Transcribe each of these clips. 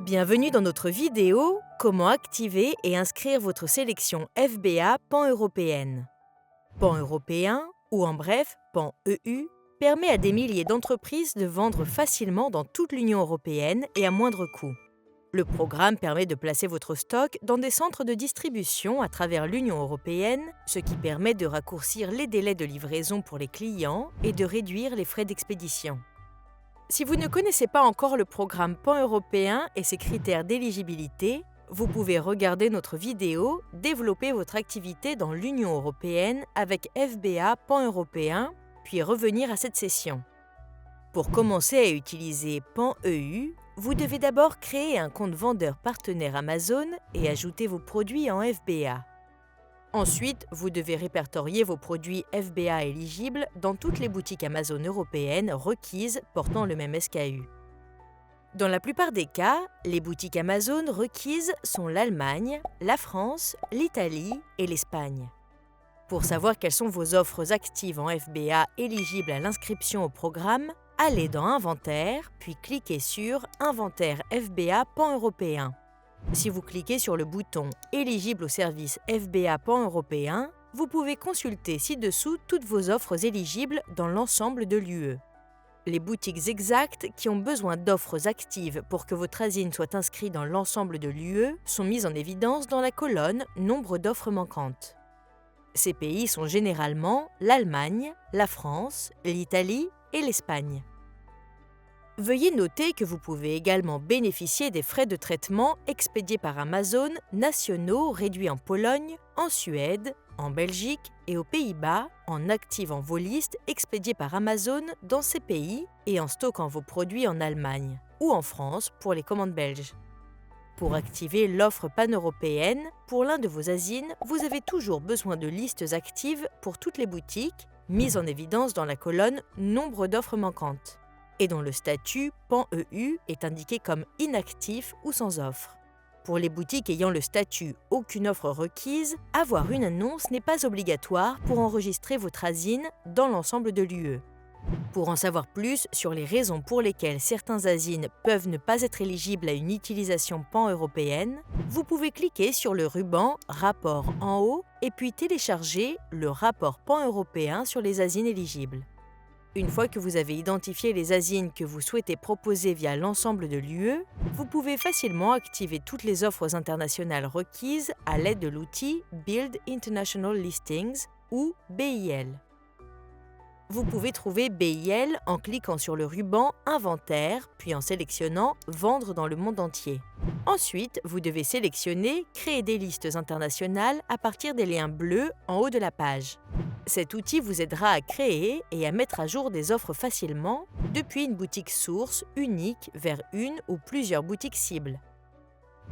Bienvenue dans notre vidéo « Comment activer et inscrire votre sélection FBA pan-européenne ». Pan-européen, ou en bref pan-EU, permet à des milliers d'entreprises de vendre facilement dans toute l'Union européenne et à moindre coût. Le programme permet de placer votre stock dans des centres de distribution à travers l'Union européenne, ce qui permet de raccourcir les délais de livraison pour les clients et de réduire les frais d'expédition. Si vous ne connaissez pas encore le programme pan-européen et ses critères d'éligibilité, vous pouvez regarder notre vidéo « Développer votre activité dans l'Union européenne avec FBA pan-européen » puis revenir à cette session. Pour commencer à utiliser pan-EU, vous devez d'abord créer un compte vendeur partenaire Amazon et ajouter vos produits en FBA. Ensuite, vous devez répertorier vos produits FBA éligibles dans toutes les boutiques Amazon européennes requises portant le même SKU. Dans la plupart des cas, les boutiques Amazon requises sont l'Allemagne, la France, l'Italie et l'Espagne. Pour savoir quelles sont vos offres actives en FBA éligibles à l'inscription au programme, allez dans Inventaire, puis cliquez sur Inventaire FBA pan-européen. Si vous cliquez sur le bouton « Éligible au service FBA pan-européen », vous pouvez consulter ci-dessous toutes vos offres éligibles dans l'ensemble de l'UE. Les boutiques exactes qui ont besoin d'offres actives pour que votre ASIN soit inscrit dans l'ensemble de l'UE sont mises en évidence dans la colonne « Nombre d'offres manquantes ». Ces pays sont généralement l'Allemagne, la France, l'Italie et l'Espagne. Veuillez noter que vous pouvez également bénéficier des frais de traitement expédiés par Amazon nationaux réduits en Pologne, en Suède, en Belgique et aux Pays-Bas en activant vos listes expédiées par Amazon dans ces pays et en stockant vos produits en Allemagne ou en France pour les commandes belges. Pour activer l'offre pan-européenne, pour l'un de vos ASIN, vous avez toujours besoin de listes actives pour toutes les boutiques, mises en évidence dans la colonne « Nombre d'offres manquantes » et dont le statut pan-EU est indiqué comme inactif ou sans offre. Pour les boutiques ayant le statut « Aucune offre requise », avoir une annonce n'est pas obligatoire pour enregistrer votre ASIN dans l'ensemble de l'UE. Pour en savoir plus sur les raisons pour lesquelles certains ASIN peuvent ne pas être éligibles à une utilisation pan-européenne, vous pouvez cliquer sur le ruban « Rapport » en haut et puis télécharger le rapport pan-européen sur les ASIN éligibles. Une fois que vous avez identifié les ASIN que vous souhaitez proposer via l'ensemble de l'UE, vous pouvez facilement activer toutes les offres internationales requises à l'aide de l'outil Build International Listings ou BIL. Vous pouvez trouver BIL en cliquant sur le ruban Inventaire, puis en sélectionnant Vendre dans le monde entier. Ensuite, vous devez sélectionner Créer des listes internationales à partir des liens bleus en haut de la page. Cet outil vous aidera à créer et à mettre à jour des offres facilement depuis une boutique source unique vers une ou plusieurs boutiques cibles.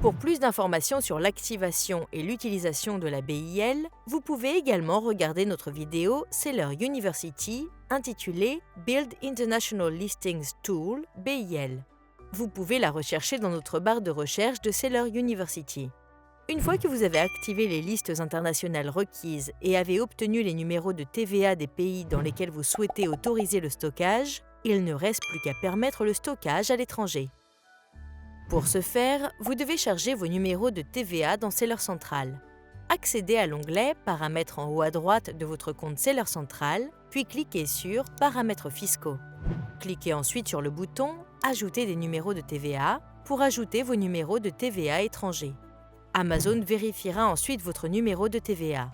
Pour plus d'informations sur l'activation et l'utilisation de la BIL, vous pouvez également regarder notre vidéo Seller University intitulée Build International Listings Tool BIL. Vous pouvez la rechercher dans notre barre de recherche de Seller University. Une fois que vous avez activé les listes internationales requises et avez obtenu les numéros de TVA des pays dans lesquels vous souhaitez autoriser le stockage, il ne reste plus qu'à permettre le stockage à l'étranger. Pour ce faire, vous devez charger vos numéros de TVA dans Seller Central. Accédez à l'onglet « Paramètres » en haut à droite de votre compte Seller Central, puis cliquez sur « Paramètres fiscaux ». Cliquez ensuite sur le bouton « Ajouter des numéros de TVA » pour ajouter vos numéros de TVA étrangers. Amazon vérifiera ensuite votre numéro de TVA.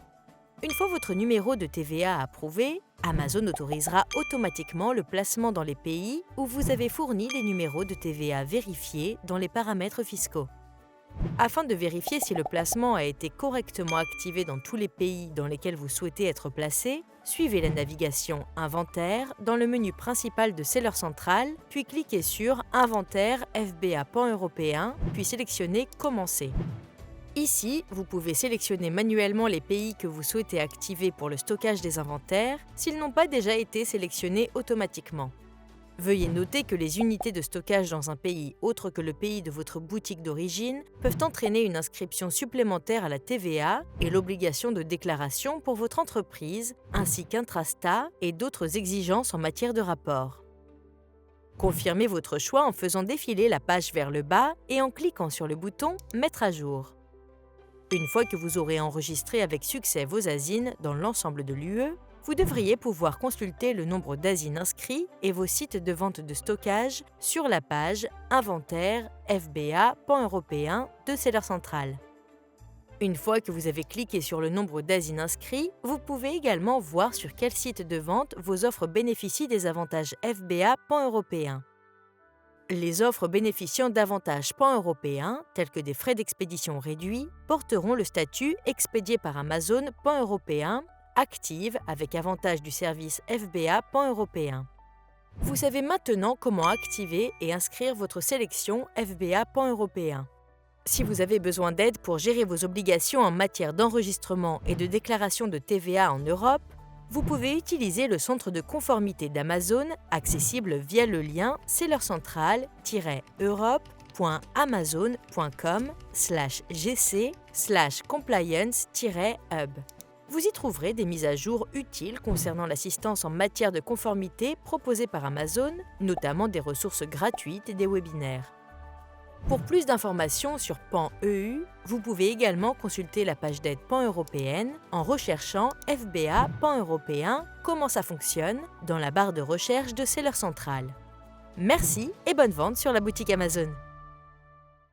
Une fois votre numéro de TVA approuvé, Amazon autorisera automatiquement le placement dans les pays où vous avez fourni les numéros de TVA vérifiés dans les paramètres fiscaux. Afin de vérifier si le placement a été correctement activé dans tous les pays dans lesquels vous souhaitez être placé, suivez la navigation « Inventaire » dans le menu principal de Seller Central, puis cliquez sur « Inventaire FBA pan-européen » puis sélectionnez « Commencer ». Ici, vous pouvez sélectionner manuellement les pays que vous souhaitez activer pour le stockage des inventaires s'ils n'ont pas déjà été sélectionnés automatiquement. Veuillez noter que les unités de stockage dans un pays autre que le pays de votre boutique d'origine peuvent entraîner une inscription supplémentaire à la TVA et l'obligation de déclaration pour votre entreprise, ainsi qu'Intrasta et d'autres exigences en matière de rapport. Confirmez votre choix en faisant défiler la page vers le bas et en cliquant sur le bouton « Mettre à jour ». Une fois que vous aurez enregistré avec succès vos ASIN dans l'ensemble de l'UE, vous devriez pouvoir consulter le nombre d'ASIN inscrits et vos sites de vente de stockage sur la page « Inventaire FBA pan-européen » de Seller Central. Une fois que vous avez cliqué sur le nombre d'ASIN inscrits, vous pouvez également voir sur quel site de vente vos offres bénéficient des avantages FBA pan-européens. Les offres bénéficiant d'avantages pan-européens, tels que des frais d'expédition réduits, porteront le statut « Expédié par Amazon pan-européen » active avec avantage du service FBA pan-européen. Vous savez maintenant comment activer et inscrire votre sélection FBA pan-européen. Si vous avez besoin d'aide pour gérer vos obligations en matière d'enregistrement et de déclaration de TVA en Europe, vous pouvez utiliser le centre de conformité d'Amazon accessible via le lien sellercentral-europe.amazon.com/gc/compliance-hub. Vous y trouverez des mises à jour utiles concernant l'assistance en matière de conformité proposée par Amazon, notamment des ressources gratuites et des webinaires. Pour plus d'informations sur Pan-EU, vous pouvez également consulter la page d'aide pan-européenne en recherchant FBA pan-européen « Comment ça fonctionne ?» dans la barre de recherche de Seller Central. Merci et bonne vente sur la boutique Amazon.